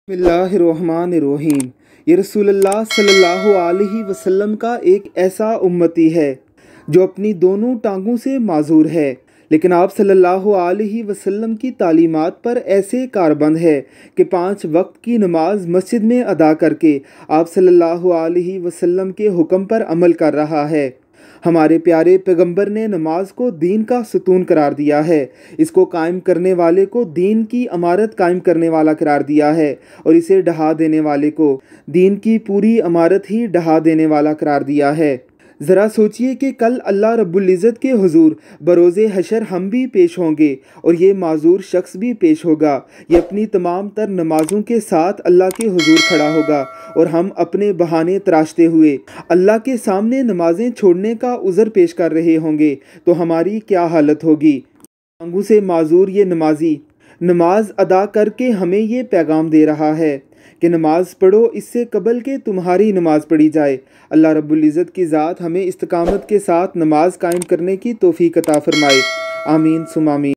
बिस्मिल्लाहिर्रहमानिर्रहीम। ये रसूलुल्लाह सल्लल्लाहु अलैहि वसल्लम का एक ऐसा उम्मती है जो अपनी दोनों टांगों से माजूर है, लेकिन आप सल्लल्लाहु अलैहि वसल्लम की तालीमात पर ऐसे कारबंद है कि 5 वक्त की नमाज मस्जिद में अदा करके आप सल्लल्लाहु अलैहि वसल्लम के हुक्म पर अमल कर रहा है। हमारे प्यारे पैगंबर ने नमाज को दीन का सतून करार दिया है। इसको कायम करने वाले को दीन की अमारत कायम करने वाला करार दिया है और इसे ढहा देने वाले को दीन की पूरी अमारत ही ढहा देने वाला करार दिया है। ज़रा सोचिए कि कल अल्लाह रब्बुल इज़्ज़त के हुजूर बरोज़े हशर हम भी पेश होंगे और ये माजूर शख्स भी पेश होगा। ये अपनी तमाम तर नमाज़ों के साथ अल्लाह के हुजूर खड़ा होगा और हम अपने बहाने तराशते हुए अल्लाह के सामने नमाज़ें छोड़ने का उज़र पेश कर रहे होंगे, तो हमारी क्या हालत होगी। टांगों से माजूर ये नमाजी नमाज अदा करके हमें ये पैगाम दे रहा है कि नमाज पढ़ो इससे कबल के तुम्हारी नमाज पढ़ी जाए। अल्लाह रब्बुल इज़्ज़त की ज़ात हमें इस्तकामत के साथ नमाज कायम करने की तौफीक अता फरमाए। आमीन सुम आमीन।